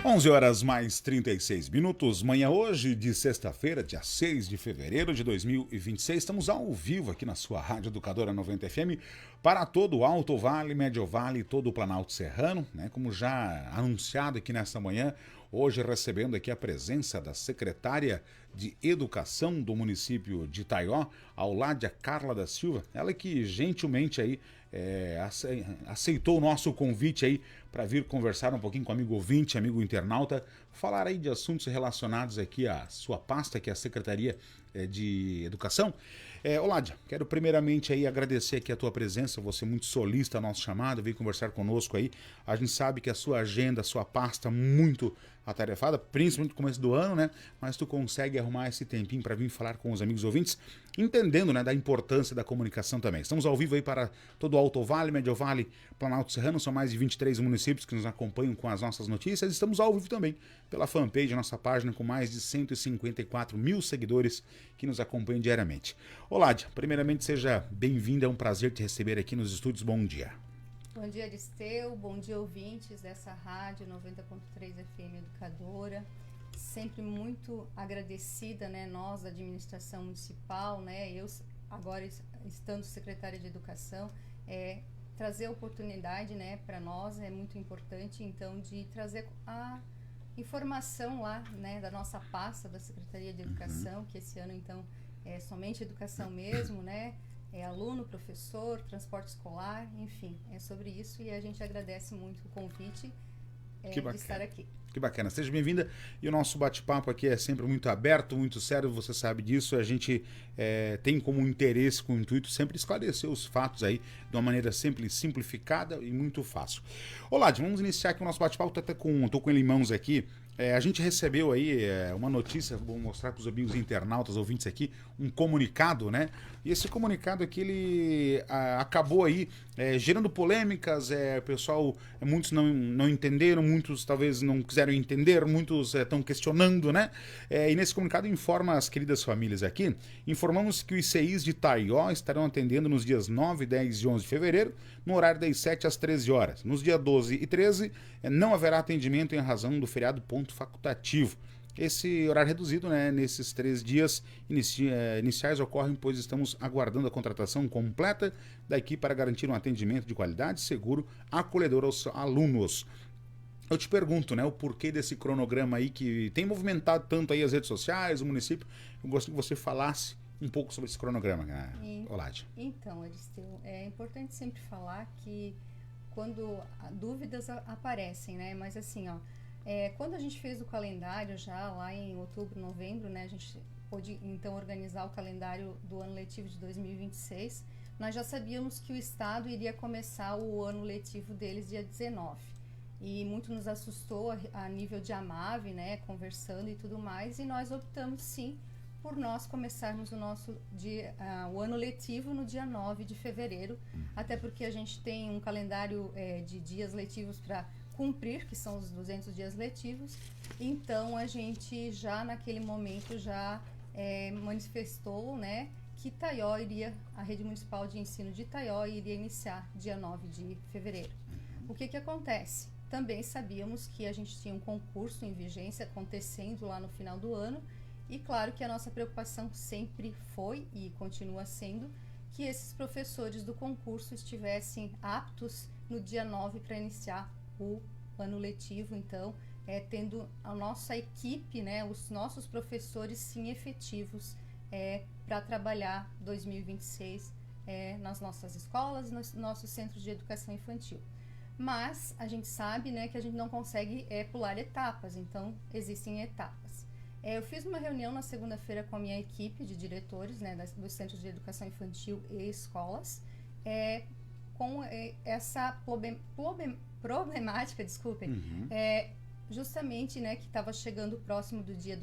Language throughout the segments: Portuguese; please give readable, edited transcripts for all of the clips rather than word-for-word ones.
11 horas mais 36 minutos, manhã hoje de sexta-feira, dia 6 de fevereiro de 2026. Estamos ao vivo aqui na sua Rádio Educadora 90 FM para todo o Alto Vale, Médio Vale e todo o Planalto Serrano, né? Como já anunciado aqui nesta manhã, hoje recebendo aqui a presença da secretária de Educação do município de Itaió, Auládia Carla da Silva, ela que gentilmente aí aceitou o nosso convite aí para vir conversar um pouquinho com o amigo ouvinte, amigo internauta, falar aí de assuntos relacionados aqui à sua pasta, que é a Secretaria de Educação. Auládia, quero primeiramente aí agradecer aqui a tua presença, você muito solista ao nosso chamado, veio conversar conosco aí. A gente sabe que a sua agenda, a sua pasta muito atarefada, principalmente no começo do ano, né? Mas tu consegue arrumar esse tempinho para vir falar com os amigos ouvintes, entendendo, né, da importância da comunicação também. Estamos ao vivo aí para todo o Alto Vale, Médio Vale, Planalto Serrano, são mais de 23 municípios que nos acompanham com as nossas notícias. Estamos ao vivo também pela fanpage, nossa página, com mais de 154 mil seguidores que nos acompanham diariamente. Auládia, primeiramente seja bem-vinda, é um prazer te receber aqui nos estúdios. Bom dia. Bom dia, Aristeu. Bom dia, ouvintes dessa rádio 90.3 FM Educadora. Sempre muito agradecida, né, nós, da administração municipal, né, eu agora estando secretária de Educação, trazer a oportunidade, né, para nós é muito importante, então, de trazer a informação lá, né, da nossa pasta da Secretaria de Educação, que esse ano, então, é somente educação mesmo, né, aluno, professor, transporte escolar, enfim, é sobre isso e a gente agradece muito o convite de estar aqui. Que bacana, seja bem-vinda. E o nosso bate-papo aqui é sempre muito aberto, muito sério, você sabe disso. A gente tem como interesse, com o intuito, sempre esclarecer os fatos aí de uma maneira simples, simplificada e muito fácil. Olá, vamos iniciar aqui o nosso bate-papo. Estou com ele em mãos aqui. A gente recebeu aí uma notícia, vou mostrar para os amigos internautas, ouvintes aqui, um comunicado, né? E esse comunicado aqui, ele acabou aí gerando polêmicas, pessoal, muitos não entenderam, muitos talvez não quiseram entender, muitos estão questionando, né? E nesse comunicado informa as queridas famílias aqui, informamos que os ICIs de Itaió estarão atendendo nos dias 9, 10 e 11 de fevereiro, no horário das 7 às 13 horas. Nos dias 12 e 13, não haverá atendimento em razão do feriado ponto facultativo. Esse horário reduzido, né, nesses 3 dias iniciais ocorrem, pois estamos aguardando a contratação completa da equipe para garantir um atendimento de qualidade, seguro, acolhedor aos alunos. Eu te pergunto, né, o porquê desse cronograma aí que tem movimentado tanto aí as redes sociais, o município. Eu gostaria que você falasse um pouco sobre esse cronograma, Auládia. Então, Aristeu, é importante sempre falar que quando dúvidas aparecem, né, mas assim, ó, quando a gente fez o calendário já lá em outubro, novembro, né, a gente pôde então organizar o calendário do ano letivo de 2026, nós já sabíamos que o Estado iria começar o ano letivo deles dia 19. E muito nos assustou a nível de AMAV, né, conversando e tudo mais, e nós optamos sim por nós começarmos o ano letivo no dia 9 de fevereiro, até porque a gente tem um calendário de dias letivos para cumprir, que são os 200 dias letivos, então a gente já naquele momento já manifestou, né, que Itaió a Rede Municipal de Ensino de Itaió iria iniciar dia 9 de fevereiro. O que acontece? Também sabíamos que a gente tinha um concurso em vigência acontecendo lá no final do ano, e claro que a nossa preocupação sempre foi e continua sendo que esses professores do concurso estivessem aptos no dia 9 para iniciar o ano letivo, então, tendo a nossa equipe, né, os nossos professores sim efetivos para trabalhar 2026 nas nossas escolas, nos nossos centros de educação infantil. Mas a gente sabe, né, que a gente não consegue pular etapas, então existem etapas. Eu fiz uma reunião na segunda-feira com a minha equipe de diretores, né, dos centros de educação infantil e escolas, com essa problemática, desculpem, justamente, né, que estava chegando próximo do dia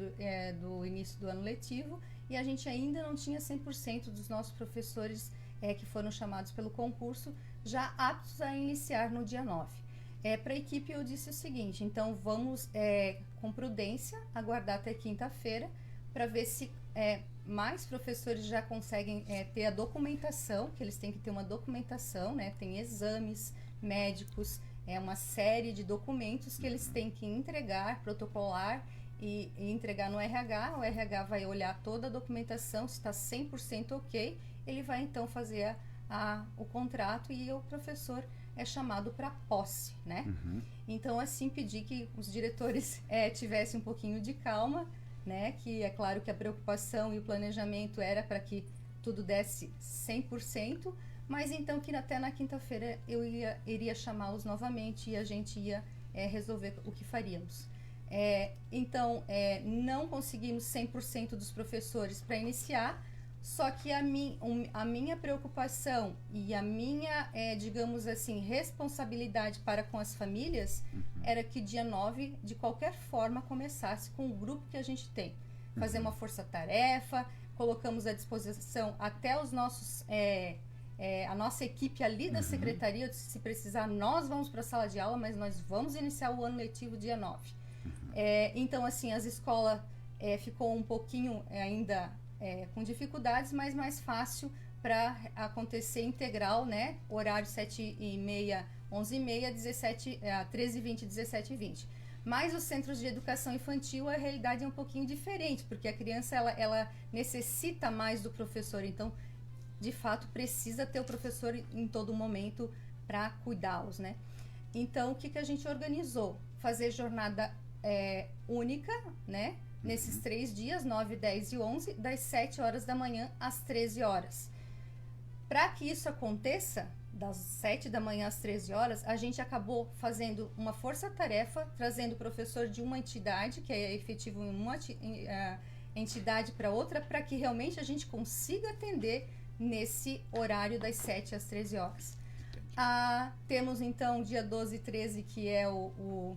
do início do ano letivo e a gente ainda não tinha 100% dos nossos professores que foram chamados pelo concurso já aptos a iniciar no dia 9. Para a equipe eu disse o seguinte, então vamos com prudência aguardar até quinta-feira para ver se mais professores já conseguem ter a documentação, que eles têm que ter uma documentação, né? Tem exames médicos, É uma série de documentos que eles têm que entregar, protocolar e entregar no RH. O RH vai olhar toda a documentação, se está 100% ok, ele vai então fazer o contrato e o professor é chamado para posse, né? Então, assim, pedir que os diretores tivessem um pouquinho de calma, né? Que é claro que a preocupação e o planejamento era para que tudo desse 100%, mas então que até na quinta-feira eu iria chamá-los novamente e a gente ia resolver o que faríamos. Então, não conseguimos 100% dos professores para iniciar, só que a minha preocupação e a minha, digamos assim, responsabilidade para com as famílias era que dia 9, de qualquer forma, começasse com o grupo que a gente tem. Fazer uma força-tarefa, colocamos à disposição até os nossos... a nossa equipe ali da secretaria, se precisar, nós vamos para a sala de aula, mas nós vamos iniciar o ano letivo dia 9. Então, assim, as escolas ficou um pouquinho ainda com dificuldades, mas mais fácil para acontecer integral, né? Horário 7h30, 11h30, 13h20, 17h20. Mas os centros de educação infantil, a realidade é um pouquinho diferente, porque a criança ela necessita mais do professor, então de fato precisa ter o professor em todo momento para cuidá-los, né? Então o que a gente organizou? Fazer jornada única, né? Nesses 3 dias, 9, 10 e 11, das 7 horas da manhã às 13 horas. Para que isso aconteça, das 7 da manhã às 13 horas, a gente acabou fazendo uma força-tarefa, trazendo o professor de uma entidade, que é efetivo em uma entidade para outra, para que realmente a gente consiga atender nesse horário das 7 às 13 horas. Temos então dia 12 e 13, que é o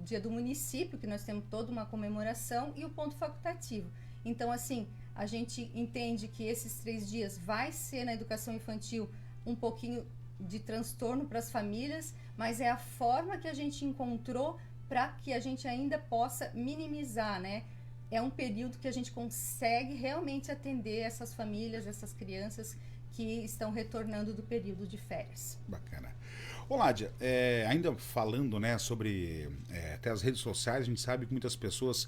dia do município, que nós temos toda uma comemoração, e o ponto facultativo. Então, assim, a gente entende que esses 3 dias vai ser na educação infantil um pouquinho de transtorno para as famílias, mas é a forma que a gente encontrou para que a gente ainda possa minimizar, né? É um período que a gente consegue realmente atender essas famílias, essas crianças que estão retornando do período de férias. Bacana. Ô Ládia, ainda falando, né, sobre até as redes sociais, a gente sabe que muitas pessoas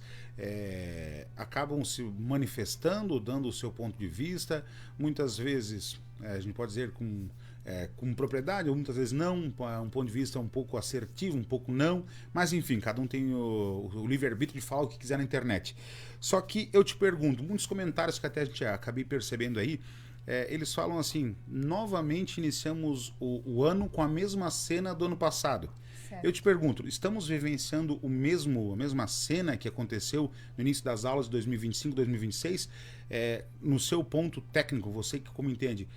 acabam se manifestando, dando o seu ponto de vista, muitas vezes, a gente pode dizer com propriedade, ou muitas vezes não, um ponto de vista um pouco assertivo, um pouco não, mas enfim, cada um tem o livre-arbítrio de falar o que quiser na internet. Só que eu te pergunto, muitos comentários que até a gente acabei percebendo aí, eles falam assim: novamente iniciamos o ano com a mesma cena do ano passado. Certo. Eu te pergunto, estamos vivenciando a mesma cena que aconteceu no início das aulas de 2025, 2026? No seu ponto técnico, você que como entende,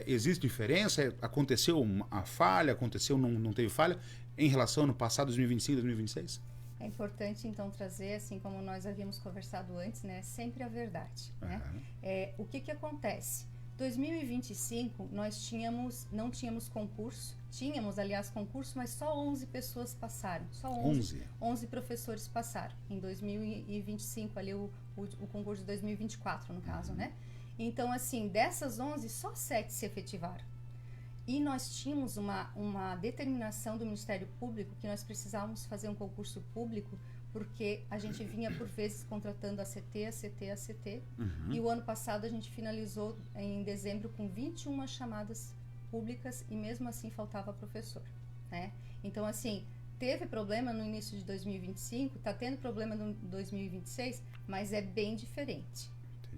existe diferença? Aconteceu a falha? Aconteceu, não teve falha? Em relação ao ano passado, 2025, 2026? É importante, então, trazer, assim como nós havíamos conversado antes, né, sempre a verdade. Né? O que acontece? 2025, nós não tínhamos concurso, tínhamos, aliás, concurso, mas só 11 pessoas passaram, só 11 professores passaram. Em 2025, ali o concurso de 2024, no caso, né? Então, assim, dessas 11, só 7 se efetivaram. E nós tínhamos uma determinação do Ministério Público que nós precisávamos fazer um concurso público, porque a gente vinha por vezes contratando ACT, e o ano passado a gente finalizou em dezembro com 21 chamadas públicas e mesmo assim faltava professor, né? Então, assim, teve problema no início de 2025, está tendo problema no 2026, mas é bem diferente.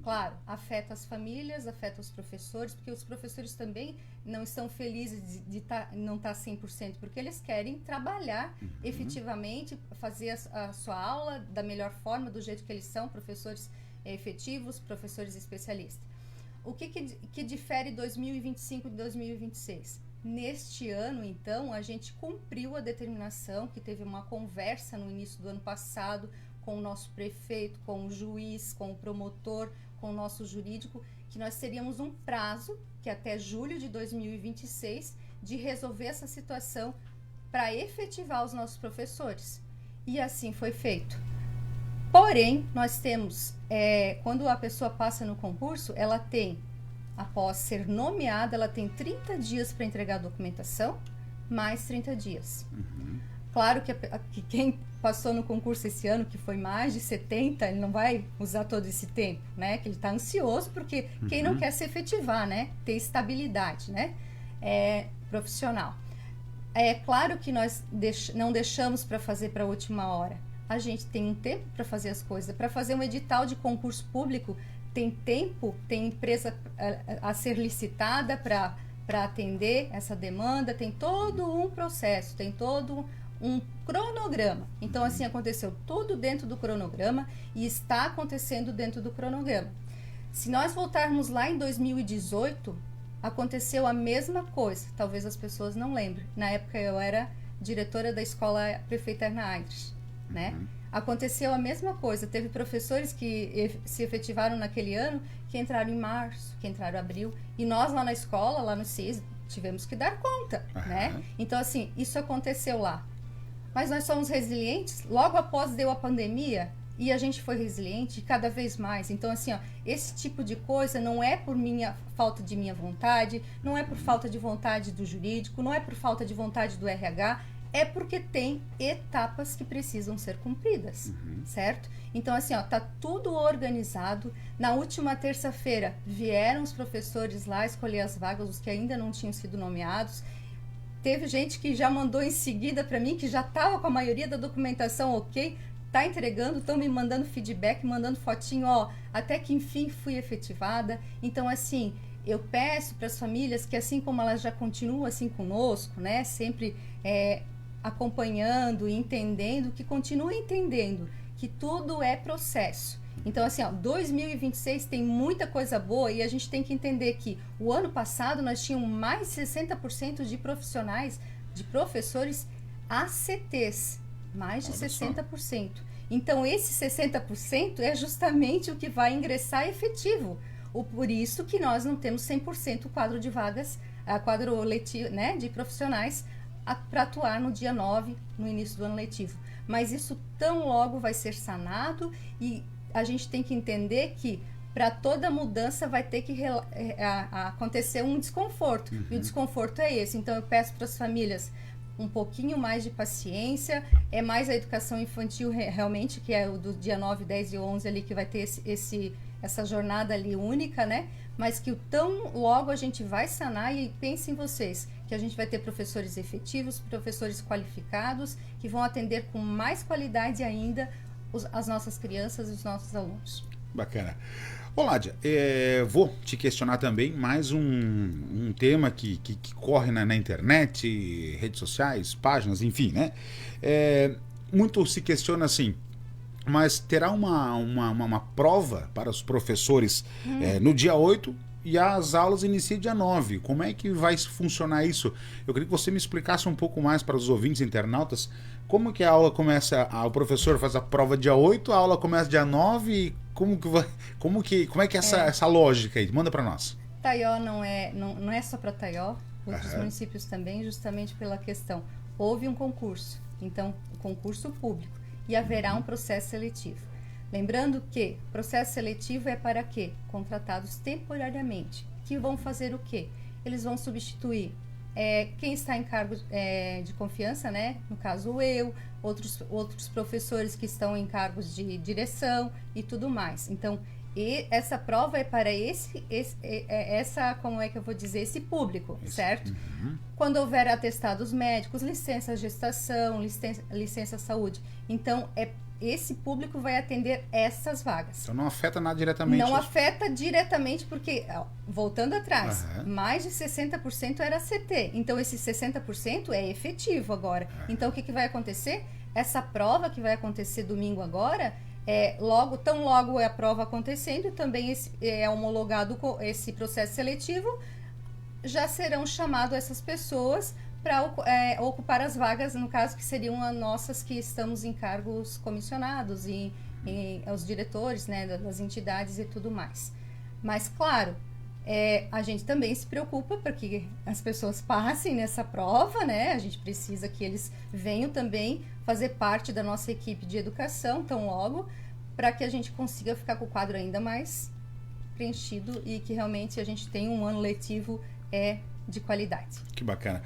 Claro, afeta as famílias, afeta os professores, porque os professores também não estão felizes de não estar 100%, porque eles querem trabalhar efetivamente, fazer a sua aula da melhor forma, do jeito que eles são, professores efetivos, professores especialistas. O que difere 2025 de 2026? Neste ano, então, a gente cumpriu a determinação, que teve uma conversa no início do ano passado com o nosso prefeito, com o juiz, com o promotor, com o nosso jurídico, que nós teríamos um prazo, que até julho de 2026, de resolver essa situação para efetivar os nossos professores. E assim foi feito. Porém, nós temos, quando a pessoa passa no concurso, ela tem, após ser nomeada, ela tem 30 dias para entregar a documentação, mais 30 dias. Claro que quem passou no concurso esse ano, que foi mais de 70, ele não vai usar todo esse tempo, né? Que ele está ansioso, porque quem não quer se efetivar, né? Ter estabilidade, né? Profissional. É claro que nós não deixamos para fazer para a última hora. A gente tem um tempo para fazer as coisas. Para fazer um edital de concurso público, tem tempo, tem empresa a ser licitada para atender essa demanda, tem todo um processo, tem todo um cronograma. Então, assim, aconteceu tudo dentro do cronograma e está acontecendo dentro do cronograma. Se nós voltarmos lá em 2018, aconteceu a mesma coisa. Talvez as pessoas não lembrem. Na época, eu era diretora da escola Prefeita Erna Aires, né? Aconteceu a mesma coisa. Teve professores que se efetivaram naquele ano, que entraram em março, que entraram em abril. E nós lá na escola, lá no CIS, tivemos que dar conta, né? Então, assim, isso aconteceu lá. Mas nós somos resilientes. Logo após deu a pandemia e a gente foi resiliente cada vez mais. Então, assim, ó, esse tipo de coisa não é por falta de minha vontade, não é por falta de vontade do jurídico, não é por falta de vontade do RH, é porque tem etapas que precisam ser cumpridas, certo? Então, assim, ó, tá tudo organizado. Na última terça-feira vieram os professores lá escolher as vagas, os que ainda não tinham sido nomeados. Teve gente que já mandou em seguida para mim, que já estava com a maioria da documentação ok, tá entregando, estão me mandando feedback, mandando fotinho, ó, até que enfim fui efetivada. Então, assim, eu peço para as famílias que, assim como elas já continuam assim conosco, né, sempre acompanhando e entendendo, que continuem entendendo que tudo é processo. Então, assim, ó, 2026 tem muita coisa boa e a gente tem que entender que o ano passado nós tínhamos mais de 60% de profissionais, de professores ACTs, mais de 60%. Então, esse 60% é justamente o que vai ingressar efetivo. Por isso que nós não temos 100% quadro de vagas, quadro letivo, né, de profissionais para atuar no dia 9, no início do ano letivo. Mas isso tão logo vai ser sanado e a gente tem que entender que para toda mudança vai ter que acontecer um desconforto. E o desconforto é esse. Então, eu peço para as famílias um pouquinho mais de paciência. É mais a educação infantil realmente, que é o do dia 9, 10 e 11 ali, que vai ter essa jornada ali única, né? Mas que tão logo a gente vai sanar. E pensem vocês, que a gente vai ter professores efetivos, professores qualificados, que vão atender com mais qualidade ainda as nossas crianças e os nossos alunos. Bacana. Ô, Ládia, vou te questionar também mais um tema que corre na internet, redes sociais, páginas, enfim, né? Muito se questiona assim, mas terá uma prova para os professores no dia 8 e as aulas iniciam dia 9. Como é que vai funcionar isso? Eu queria que você me explicasse um pouco mais para os ouvintes internautas. Como que a aula começa, o professor faz a prova dia 8, a aula começa dia 9, como é que é essa lógica aí? Manda para nós. Taió não é só para Taió, outros municípios também, justamente pela questão. Houve um concurso, então, concurso público, e haverá um processo seletivo. Lembrando que processo seletivo é para quê? Contratados temporariamente, que vão fazer o quê? Eles vão substituir quem está em cargo de confiança, né? No caso eu, outros professores que estão em cargos de direção e tudo mais. Então, essa prova é para como é que eu vou dizer, esse público, certo? Quando houver atestados médicos, licença gestação, licença saúde. Então, esse público vai atender essas vagas. Então não afeta nada diretamente. Não afeta diretamente porque, voltando atrás, mais de 60% era CT. Então esse 60% é efetivo agora. Então o que vai acontecer? Essa prova que vai acontecer domingo agora, tão logo é a prova acontecendo, também é homologado esse processo seletivo, já serão chamadas essas pessoas para ocupar as vagas, no caso, que seriam as nossas que estamos em cargos comissionados e os diretores, né, das entidades e tudo mais. Mas, claro, a gente também se preocupa para que as pessoas passem nessa prova, né? A gente precisa que eles venham também fazer parte da nossa equipe de educação, tão logo, para que a gente consiga ficar com o quadro ainda mais preenchido e que realmente a gente tenha um ano letivo de qualidade. Que bacana.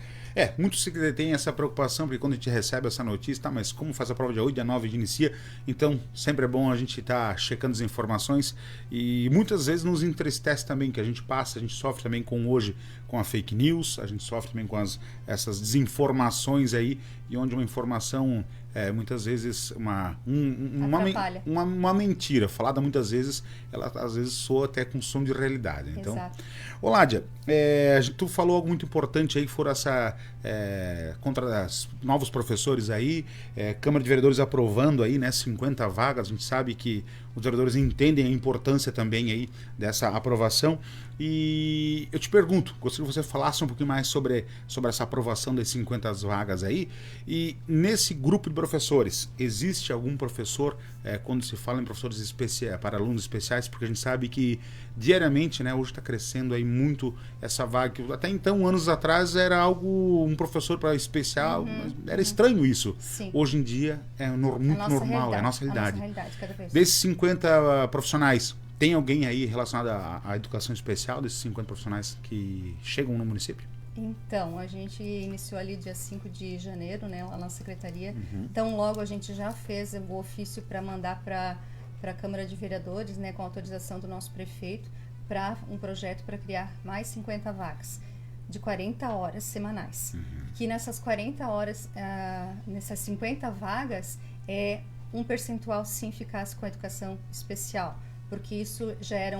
Muitos se têm essa preocupação, porque quando a gente recebe essa notícia, tá, mas como faz a prova dia 8, dia 9 de inicia, então sempre é bom a gente estar checando as informações e muitas vezes nos entristece também, que a gente sofre também com a fake news, a gente sofre também com essas desinformações aí, e onde uma informação muitas vezes uma mentira falada muitas vezes, ela às vezes soa até com som de realidade. Então, exato. Ô Ládia, tu falou algo muito importante aí, que foram contra os novos professores aí, Câmara de Vereadores aprovando aí, né, 50 vagas. A gente sabe que os vereadores entendem a importância também aí dessa aprovação. E eu te pergunto, gostaria que você falasse um pouquinho mais sobre essa aprovação das 50 vagas aí. E nesse grupo de professores, existe algum professor, quando se fala em professores especiais, para alunos especiais, porque a gente sabe que diariamente, né, hoje está crescendo aí muito essa vaga, que até então, anos atrás, era um professor para especial, mas era estranho isso. Sim. Hoje em dia é muito normal, é a nossa realidade. Cada vez. Desses 50 profissionais, tem alguém aí relacionado à educação especial, desses 50 profissionais que chegam no município? Então, a gente iniciou ali dia 5 de janeiro, né, lá na secretaria. Então, logo a gente já fez o ofício para mandar para a Câmara de Vereadores, né, com autorização do nosso prefeito, para um projeto para criar mais 50 vagas, de 40 horas semanais. Que nessas 40 horas, nessas 50 vagas, um percentual sim ficasse com a educação especial, porque isso já era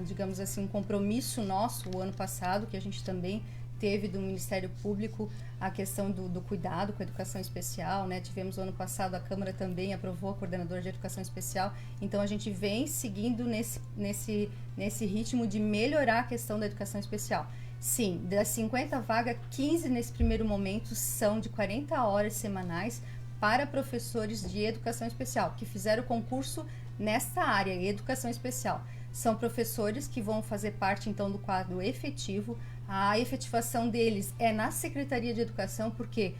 digamos assim, um compromisso nosso o ano passado, que a gente também teve do Ministério Público, a questão do cuidado com a educação especial, né? Tivemos o ano passado, a Câmara também aprovou a coordenadora de educação especial, então a gente vem seguindo nesse ritmo de melhorar a questão da educação especial. Sim, das 50 vagas, 15 nesse primeiro momento são de 40 horas semanais para professores de educação especial, que fizeram o concurso nessa área, educação especial. São professores que vão fazer parte, então, do quadro efetivo. A efetivação deles é na Secretaria de Educação, porque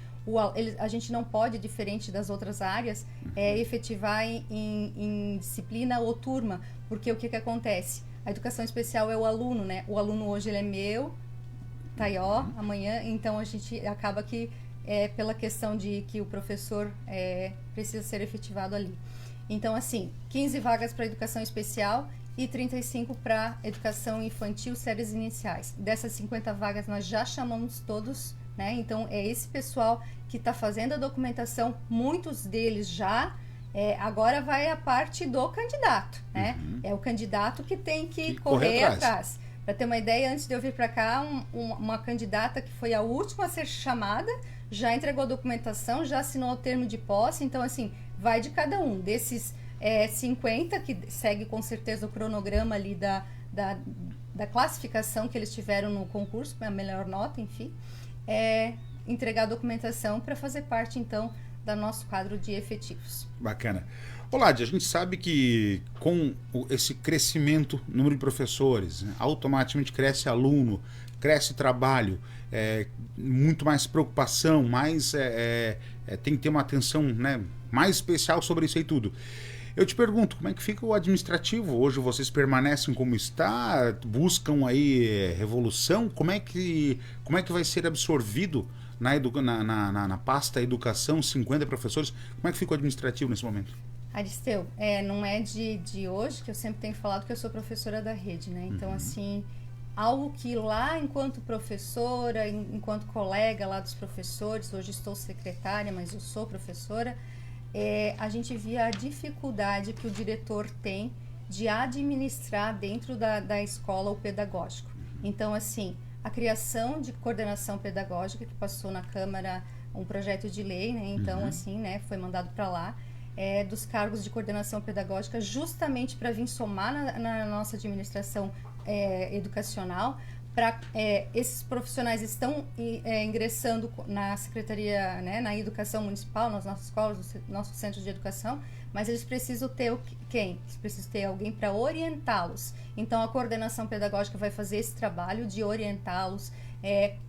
a gente não pode, diferente das outras áreas, efetivar em disciplina ou turma, porque o que acontece? A educação especial é o aluno, né? O aluno hoje ele é meu, Taió, amanhã, então a gente acaba que pela questão de que o professor precisa ser efetivado ali. Então, assim, 15 vagas para educação especial e 35 para educação infantil, séries iniciais. Dessas 50 vagas, nós já chamamos todos, né? Então, é esse pessoal que está fazendo a documentação, muitos deles já. Agora vai a parte do candidato, né? É o candidato que tem que correr atrás. Para ter uma ideia, antes de eu vir para cá, uma candidata que foi a última a ser chamada, já entregou a documentação, já assinou o termo de posse. Então, assim, vai de cada um. Desses 50, que segue com certeza o cronograma ali da classificação que eles tiveram no concurso, a melhor nota, enfim, entregar a documentação para fazer parte, então, do nosso quadro de efetivos. Bacana. Olá, a gente sabe que com esse crescimento, número de professores, né, automaticamente cresce aluno, cresce trabalho, muito mais preocupação, tem que ter uma atenção, né, mais especial sobre isso aí tudo. Eu te pergunto, como é que fica o administrativo? Hoje vocês permanecem como está? Buscam aí revolução? Como é que vai ser absorvido na pasta educação, 50 professores? Como é que fica o administrativo nesse momento? Aristeu, não é de hoje que eu sempre tenho falado que eu sou professora da rede, né? Então, assim, algo que lá enquanto professora, enquanto colega lá dos professores, hoje estou secretária, mas eu sou professora, a gente via a dificuldade que o diretor tem de administrar dentro da escola o pedagógico. Então, assim, a criação de coordenação pedagógica, que passou na Câmara um projeto de lei, né? Então, assim, né, foi mandado para lá, dos cargos de coordenação pedagógica, justamente para vir somar na nossa administração educacional. Esses profissionais estão ingressando na Secretaria, né, na Educação Municipal, nas nossas escolas, nos nossos centros de educação, mas eles precisam ter quem? Eles precisam ter alguém para orientá-los. Então, a coordenação pedagógica vai fazer esse trabalho de orientá-los,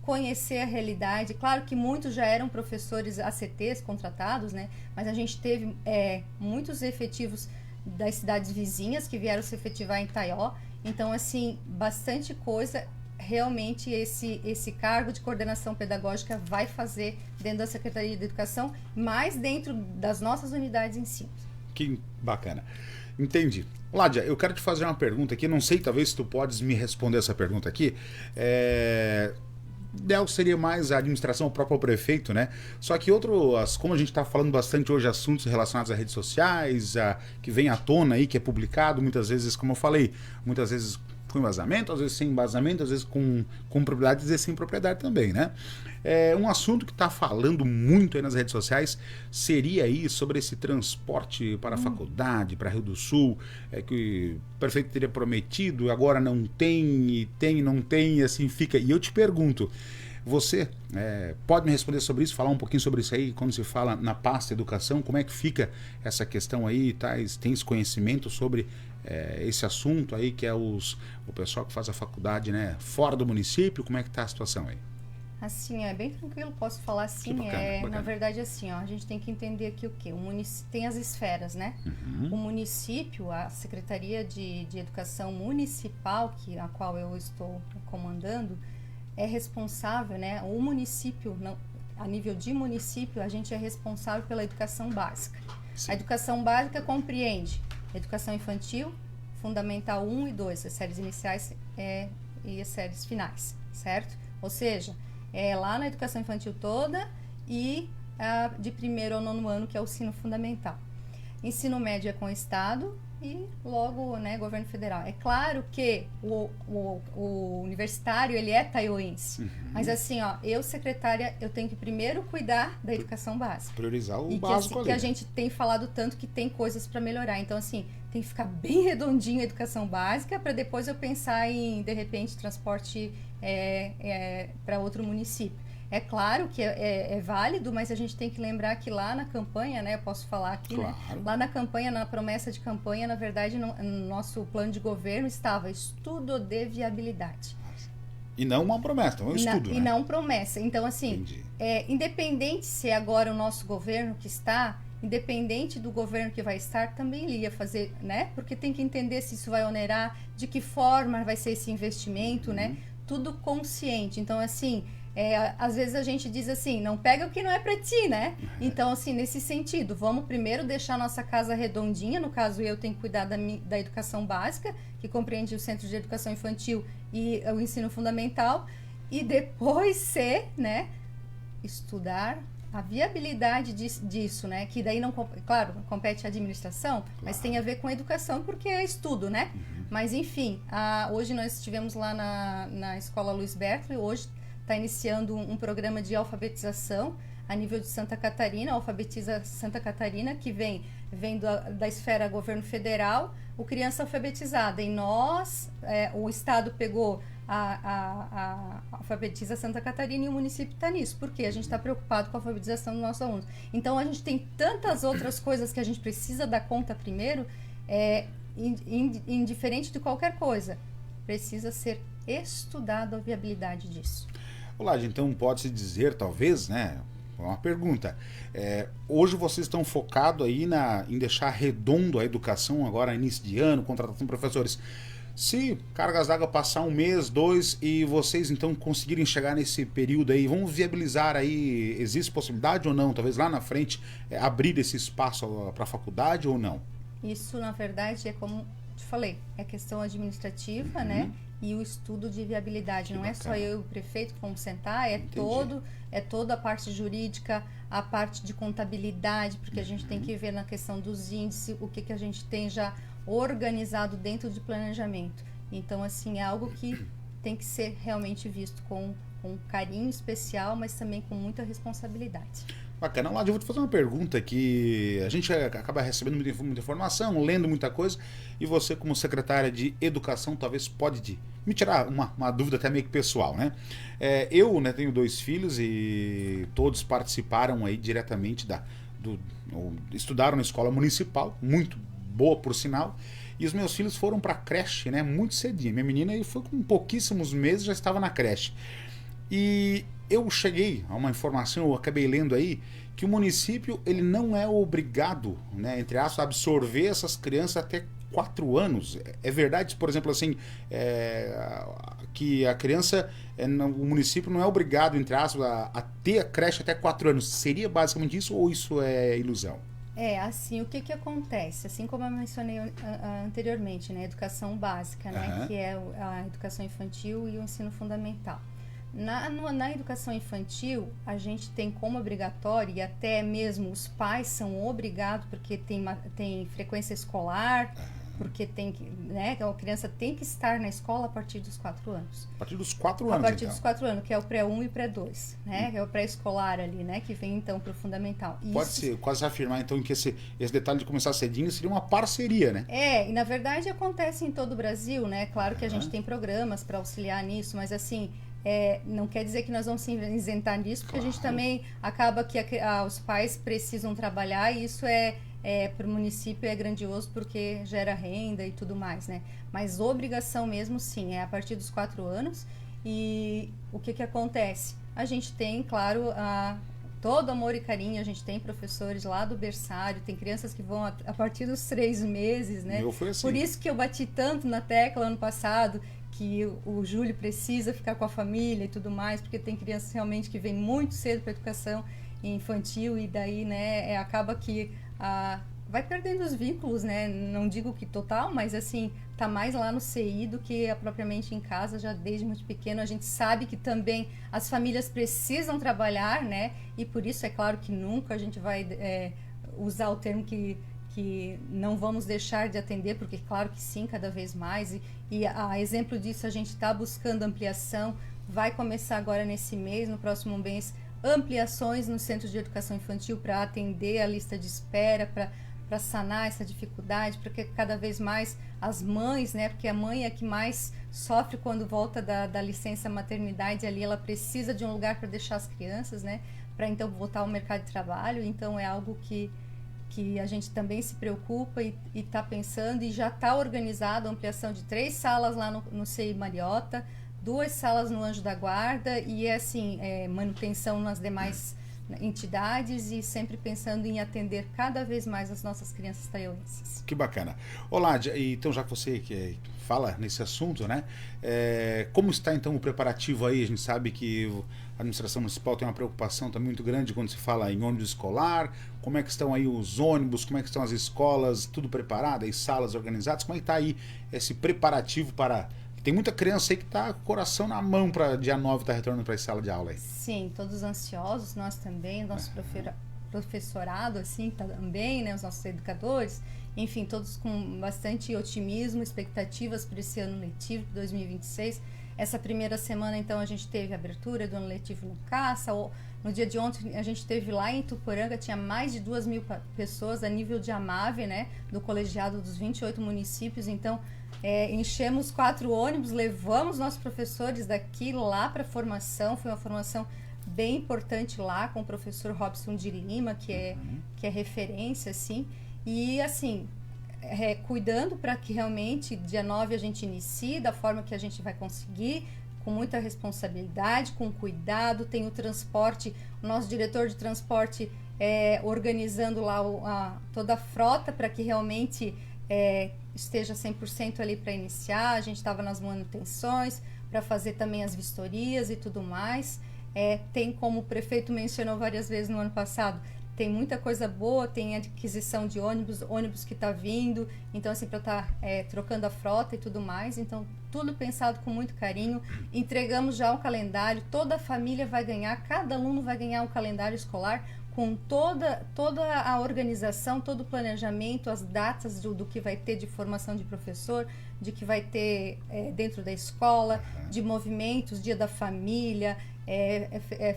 conhecer a realidade. Claro que muitos já eram professores ACTs contratados, né, mas a gente teve muitos efetivos das cidades vizinhas que vieram se efetivar em Taió. Então, assim, bastante coisa realmente esse cargo de coordenação pedagógica vai fazer dentro da Secretaria de Educação, mas dentro das nossas unidades de ensino. Que bacana. Entendi. Ládia, eu quero te fazer uma pergunta aqui, não sei, talvez tu podes me responder essa pergunta aqui. Ideal seria mais a administração, o próprio prefeito, né? Só que como a gente está falando bastante hoje, assuntos relacionados a redes sociais, que vem à tona aí, que é publicado, muitas vezes, como eu falei, muitas vezes com embasamento, às vezes sem embasamento, às vezes com propriedade, às vezes sem propriedade também, né? Um assunto que está falando muito aí nas redes sociais seria aí sobre esse transporte para a faculdade, para Rio do Sul, que o prefeito teria prometido, agora não tem, não tem, e assim fica. E eu te pergunto, você pode me responder sobre isso, falar um pouquinho sobre isso aí, quando se fala na pasta educação, como é que fica essa questão aí, tem esse conhecimento sobre esse assunto aí, que é o pessoal que faz a faculdade, né, fora do município, como é que está a situação aí? Assim, é bem tranquilo, posso falar assim, bacana. Na verdade assim, a gente tem que entender aqui o quê? Tem as esferas, né? O município, a Secretaria de Educação Municipal, a qual eu estou comandando, é responsável, né? O município, a nível de município, a gente é responsável pela educação básica. Sim. A educação básica compreende educação infantil, fundamental 1 e 2, as séries iniciais e as séries finais, certo? Ou seja, lá na educação infantil toda e de 1º ao 9º ano, que é o ensino fundamental. Ensino médio é com o Estado e logo, né, governo federal. É claro que o universitário, ele é taioense, mas assim, eu, secretária, eu tenho que primeiro cuidar da educação básica. Priorizar o básico ali. Que a gente tem falado tanto que tem coisas para melhorar. Então, assim, tem que ficar bem redondinho a educação básica para depois eu pensar em, de repente, transporte para outro município. É claro que é válido, mas a gente tem que lembrar que lá na campanha, né, eu posso falar aqui, claro, né, lá na campanha, na promessa de campanha, na verdade, no nosso plano de governo estava estudo de viabilidade. E não uma promessa, é um estudo, né? E não promessa. Então, assim, independente se é agora o nosso governo que está, independente do governo que vai estar, também ele ia fazer, né? Porque tem que entender se isso vai onerar, de que forma vai ser esse investimento, né? Tudo consciente. Então, assim, às vezes a gente diz assim, não pega o que não é para ti, né? Então, assim, nesse sentido, vamos primeiro deixar nossa casa redondinha. No caso, eu tenho que cuidar da educação básica, que compreende o Centro de Educação Infantil e o ensino fundamental, e depois né, estudar a viabilidade disso, né? Que daí não, claro, compete à administração, claro, mas tem a ver com a educação, porque é estudo, né? Mas, enfim, hoje nós estivemos lá na Escola Luiz Bertoli, hoje está iniciando um programa de alfabetização a nível de Santa Catarina, Alfabetiza Santa Catarina, que vem da esfera governo federal, o Criança Alfabetizada. E nós, o Estado pegou a Alfabetiza Santa Catarina e o município está nisso, porque a gente está preocupado com a alfabetização dos nossos alunos. Então, a gente tem tantas outras coisas que a gente precisa dar conta primeiro, indiferente de qualquer coisa, precisa ser estudado a viabilidade disso. Olá, então pode-se dizer, talvez, né, uma pergunta, hoje vocês estão focados aí em deixar redondo a educação agora, início de ano, contratação de professores. Se Cargas d'Água passar 1 mês, 2 e vocês então conseguirem chegar nesse período aí, vamos viabilizar aí, existe possibilidade ou não, talvez lá na frente, abrir esse espaço para a faculdade ou não? Isso, na verdade, é como te falei, é questão administrativa, né? E o estudo de viabilidade. Não é só eu e o prefeito que vamos sentar, é toda a parte jurídica, a parte de contabilidade, porque a gente tem que ver na questão dos índices, o que a gente tem já organizado dentro de planejamento. Então, assim, é algo que tem que ser realmente visto com carinho especial, mas também com muita responsabilidade. Bacana. Ládia, eu vou te fazer uma pergunta que a gente acaba recebendo muita informação, lendo muita coisa, e você, como secretária de Educação, talvez pode me tirar uma dúvida até meio que pessoal, né? Eu, né, tenho 2 filhos e todos participaram aí diretamente estudaram na escola municipal, muito boa por sinal, e os meus filhos foram para a creche, né, muito cedinho. Minha menina foi com pouquíssimos meses, já estava na creche. E eu cheguei a uma informação, eu acabei lendo aí, que o município ele não é obrigado, né, entre aspas, a absorver essas crianças até 4 anos. É verdade, por exemplo, assim, que a criança, o município não é obrigado, entre aspas, a ter a creche até 4 anos. Seria basicamente isso ou isso é ilusão? Assim, o que acontece? Assim como eu mencionei anteriormente, né? Educação básica, né? Que é a educação infantil e o ensino fundamental. Na educação infantil, a gente tem como obrigatório, e até mesmo os pais são obrigados, porque tem frequência escolar, porque né, a criança tem que estar na escola a partir dos 4 anos. A partir dos 4 anos, A partir dos 4 anos, que é o pré-1 e pré-2, né? Que é o pré-escolar ali, né? Que vem, então, para o fundamental. Pode-se quase afirmar, então, que esse detalhe de começar cedinho seria uma parceria, né? E na verdade acontece em todo o Brasil, né? Claro que a gente tem programas para auxiliar nisso, mas assim... não quer dizer que nós vamos se isentar disso, porque a gente também acaba que os pais precisam trabalhar e isso para o município é grandioso porque gera renda e tudo mais, né? Mas obrigação mesmo, sim, é a partir dos 4 anos. E o que acontece? A gente tem, claro, todo amor e carinho, a gente tem professores lá do berçário, tem crianças que vão a partir dos 3 meses, né? Foi assim. Por isso que eu bati tanto na tecla ano passado, que o Júlio precisa ficar com a família e tudo mais, porque tem crianças realmente que vêm muito cedo para a educação infantil e daí, né, acaba que vai perdendo os vínculos, né, não digo que total, mas assim, tá mais lá no CI do que propriamente em casa, já desde muito pequeno. A gente sabe que também as famílias precisam trabalhar, né, e por isso é claro que nunca a gente vai usar o termo que não vamos deixar de atender, porque claro que sim, cada vez mais, e a exemplo disso a gente está buscando ampliação, vai começar agora nesse mês, no próximo mês, ampliações nos centros de educação infantil para atender a lista de espera, para sanar essa dificuldade, porque cada vez mais as mães, né, porque a mãe é que mais sofre quando volta da licença maternidade, ali ela precisa de um lugar para deixar as crianças, né, para então voltar ao mercado de trabalho, então é algo que a gente também se preocupa e está pensando, e já está organizado a ampliação de 3 salas lá no CI Mariota, 2 salas no Anjo da Guarda e assim, manutenção nas demais entidades e sempre pensando em atender cada vez mais as nossas crianças taiauenses. Que bacana. Olá, então já que você fala nesse assunto, né? Como está então o preparativo aí? A gente sabe que a administração municipal tem uma preocupação também muito grande quando se fala em ônibus escolar. Como é que estão aí os ônibus? Como é que estão as escolas? Tudo preparado? As salas organizadas? Como é que está aí esse preparativo para... Tem muita criança aí que está com o coração na mão para dia 9 estar retornando para a sala de aula aí. Sim, todos ansiosos, nós também, nosso professorado, assim, também, né, os nossos educadores, enfim, todos com bastante otimismo, expectativas para esse ano letivo de 2026. Essa primeira semana, então, a gente teve a abertura do ano letivo no Caça. No dia de ontem, a gente teve lá em Ituporanga, tinha mais de 2.000 pessoas a nível de AMAVE, né, do colegiado dos 28 municípios. Então, enchemos 4 ônibus, levamos nossos professores daqui lá para a formação. Foi uma formação bem importante lá com o professor Robson de Lima, que é referência, assim. E, assim, cuidando para que realmente dia 9 a gente inicie da forma que a gente vai conseguir, com muita responsabilidade, com cuidado. Tem o transporte, o nosso diretor de transporte organizando lá toda a frota para que realmente esteja 100% ali para iniciar. A gente estava nas manutenções, para fazer também as vistorias e tudo mais. Tem, como o prefeito mencionou várias vezes no ano passado, tem muita coisa boa, tem aquisição de ônibus que está vindo, então assim, para estar trocando a frota e tudo mais, então tudo pensado com muito carinho. Entregamos já um calendário, toda a família vai ganhar, cada aluno vai ganhar um calendário escolar com toda a organização, todo o planejamento, as datas do que vai ter de formação de professor, de que vai ter dentro da escola, de movimentos, dia da família,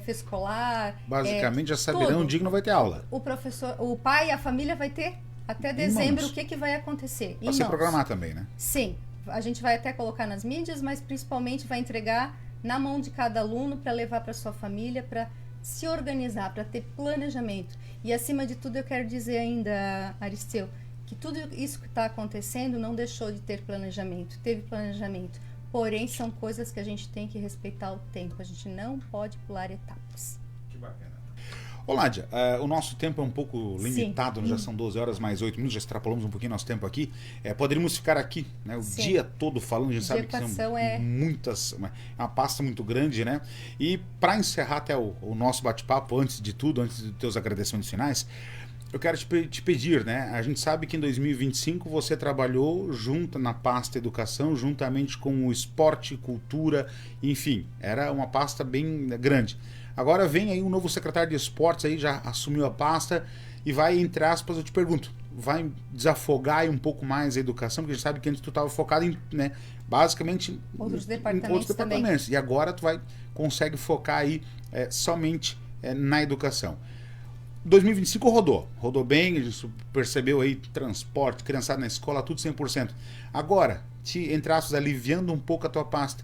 escolar. Basicamente já saberão o dia que não vai ter aula. O pai e a família vai ter até dezembro o que vai acontecer. Para se programar também, né? Sim, a gente vai até colocar nas mídias, mas principalmente vai entregar na mão de cada aluno para levar para sua família, para se organizar, para ter planejamento. E acima de tudo eu quero dizer ainda, Aristeu, que tudo isso que está acontecendo não deixou de ter planejamento, teve planejamento. Porém, são coisas que a gente tem que respeitar o tempo. A gente não pode pular etapas. Que bacana. Ô, Ládia, o nosso tempo é um pouco limitado, já são 12 horas mais 8 minutos, já extrapolamos um pouquinho nosso tempo aqui. Poderíamos ficar aqui, né, o dia todo falando, a gente sabe que são muitas, é uma pasta muito grande, né? E para encerrar até o nosso bate-papo, antes de tudo, antes dos teus agradecimentos finais, eu quero te pedir, né? A gente sabe que em 2025 você trabalhou junto na pasta educação, juntamente com o esporte, cultura, enfim, era uma pasta bem grande. Agora vem aí um novo secretário de esportes, aí já assumiu a pasta e vai, entre aspas, eu te pergunto, vai desafogar aí um pouco mais a educação, porque a gente sabe que antes tu estava focado em, né, basicamente outros em outros departamentos. E agora tu consegue focar aí somente na educação. 2025 rodou bem, a gente percebeu aí transporte, criançada na escola, tudo 100%. Agora, entre aspas, aliviando um pouco a tua pasta,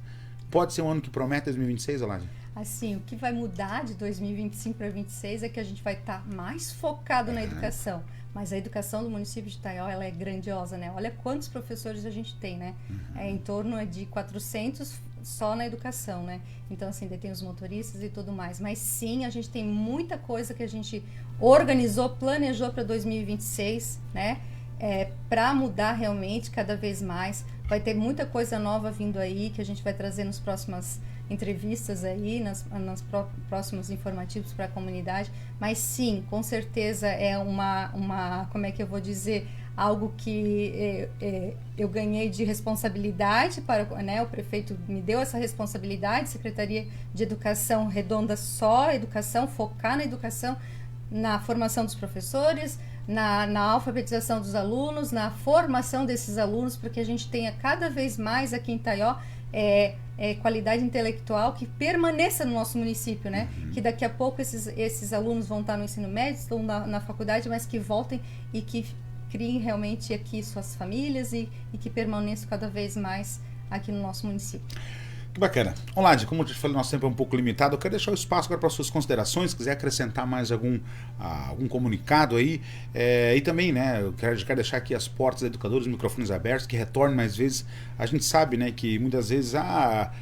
pode ser um ano que promete 2026, Oládia? Assim, o que vai mudar de 2025 para 2026 é que a gente vai estar mais focado na educação. Mas a educação do município de Itaió, ela é grandiosa, né? Olha quantos professores a gente tem, né? Em torno de 400 só na educação, né? Então, assim, daí tem os motoristas e tudo mais. Mas sim, a gente tem muita coisa que a gente organizou, planejou para 2026, né? Para mudar realmente cada vez mais. Vai ter muita coisa nova vindo aí que a gente vai trazer nas próximas entrevistas aí, nas próximos informativos para a comunidade, mas sim, com certeza é como é que eu vou dizer, algo que eu ganhei de responsabilidade para, né, o prefeito me deu essa responsabilidade, Secretaria de Educação redonda só, educação, focar na educação, na formação dos professores, na alfabetização dos alunos, na formação desses alunos, para que a gente tenha cada vez mais aqui em Itaió qualidade intelectual que permaneça no nosso município, né? Que daqui a pouco esses alunos vão estar no ensino médio, estão na faculdade, mas que voltem e que criem realmente aqui suas famílias e que permaneçam cada vez mais aqui no nosso município. Que bacana. Oládia, como eu te falei, nosso tempo é um pouco limitado. Eu quero deixar o espaço agora para suas considerações. Se quiser acrescentar mais algum comunicado aí. E também, né, eu quero deixar aqui as portas da educadores, os microfones abertos, que retornem mais vezes. A gente sabe, né, que muitas vezes a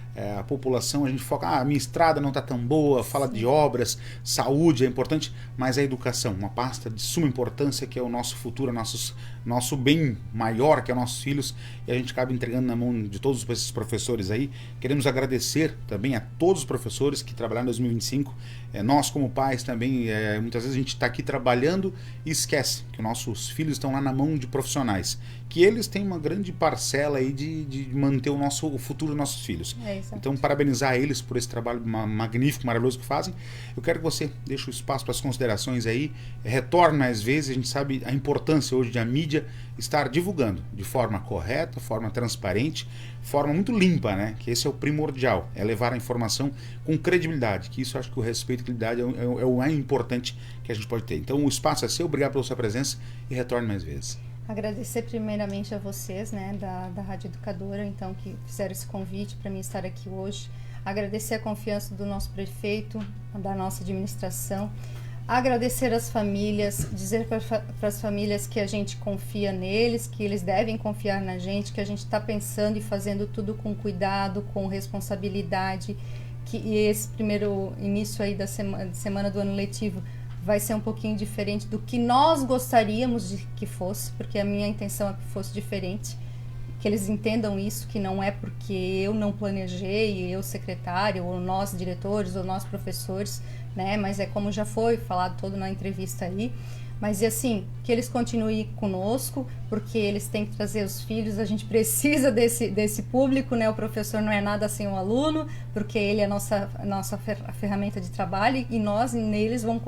população, a gente foca, a minha estrada não está tão boa, fala de obras, saúde é importante, mas a educação, uma pasta de suma importância, que é o nosso futuro, nosso bem maior, que é os nossos filhos, e a gente acaba entregando na mão de todos esses professores aí. Queremos agradecer também a todos os professores que trabalharam em 2025. Nós, como pais, também, muitas vezes a gente está aqui trabalhando e esquece que nossos filhos estão lá na mão de profissionais, que eles têm uma grande parcela aí de manter o futuro dos nossos filhos. Então, parabenizar eles por esse trabalho magnífico, maravilhoso que fazem. Eu quero que você deixe o espaço para as considerações aí, retorne mais vezes. A gente sabe a importância hoje de a mídia estar divulgando de forma correta, forma transparente, forma muito limpa, né? Que esse é o primordial, é levar a informação com credibilidade, que isso eu acho que o respeito e credibilidade é o mais importante que a gente pode ter. Então, o espaço é seu, obrigado pela sua presença e retorne mais vezes. Agradecer primeiramente a vocês, né, da Rádio Educadora, então, que fizeram esse convite para mim estar aqui hoje. Agradecer a confiança do nosso prefeito, da nossa administração. Agradecer às famílias, dizer para as famílias que a gente confia neles, que eles devem confiar na gente, que a gente está pensando e fazendo tudo com cuidado, com responsabilidade, que esse primeiro início aí da semana do ano letivo vai ser um pouquinho diferente do que nós gostaríamos de que fosse, porque a minha intenção é que fosse diferente, que eles entendam isso, que não é porque eu não planejei, eu secretário, ou nós diretores, ou nós professores, né, mas é como já foi falado todo na entrevista aí, mas assim, que eles continuem conosco, porque eles têm que trazer os filhos, a gente precisa desse público, né, o professor não é nada sem o aluno, porque ele é a nossa ferramenta de trabalho, e nós neles vamos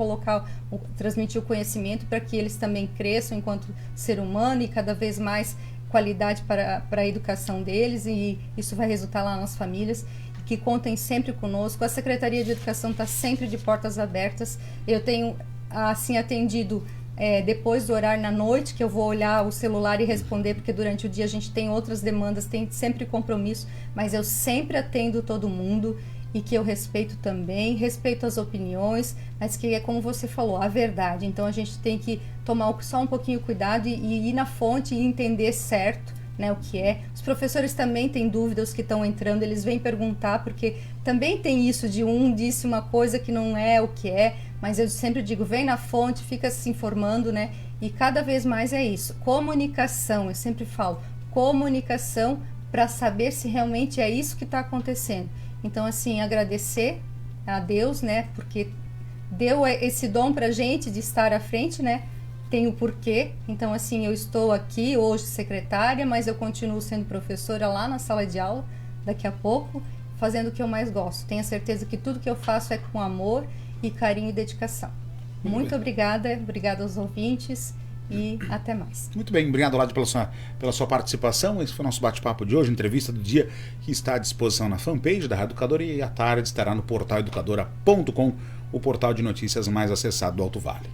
transmitir o conhecimento para que eles também cresçam enquanto ser humano e cada vez mais qualidade para a educação deles, e isso vai resultar lá nas famílias, que contem sempre conosco. A Secretaria de Educação está sempre de portas abertas. Eu tenho assim atendido depois do horário na noite, que eu vou olhar o celular e responder, porque durante o dia a gente tem outras demandas, tem sempre compromisso, mas eu sempre atendo todo mundo, e que eu respeito também, respeito as opiniões, mas que é como você falou, a verdade. Então a gente tem que tomar só um pouquinho cuidado e ir na fonte e entender certo, né, o que é. Os professores também têm dúvidas, que estão entrando, eles vêm perguntar, porque também tem isso de disse uma coisa que não é o que é, mas eu sempre digo, vem na fonte, fica se informando, né? E cada vez mais é isso, comunicação, eu sempre falo, comunicação para saber se realmente é isso que está acontecendo. Então, assim, agradecer a Deus, né? Porque deu esse dom para a gente de estar à frente, né? Tem o porquê. Então, assim, eu estou aqui hoje secretária, mas eu continuo sendo professora lá na sala de aula, daqui a pouco, fazendo o que eu mais gosto. Tenho certeza que tudo que eu faço é com amor e carinho e dedicação. Muito obrigada aos ouvintes e até mais. Muito bem, obrigado, Ládia, pela sua participação. Esse foi o nosso bate-papo de hoje, entrevista do dia, que está à disposição na fanpage da Rádio Educadora e à tarde estará no portal educadora.com, o portal de notícias mais acessado do Alto Vale.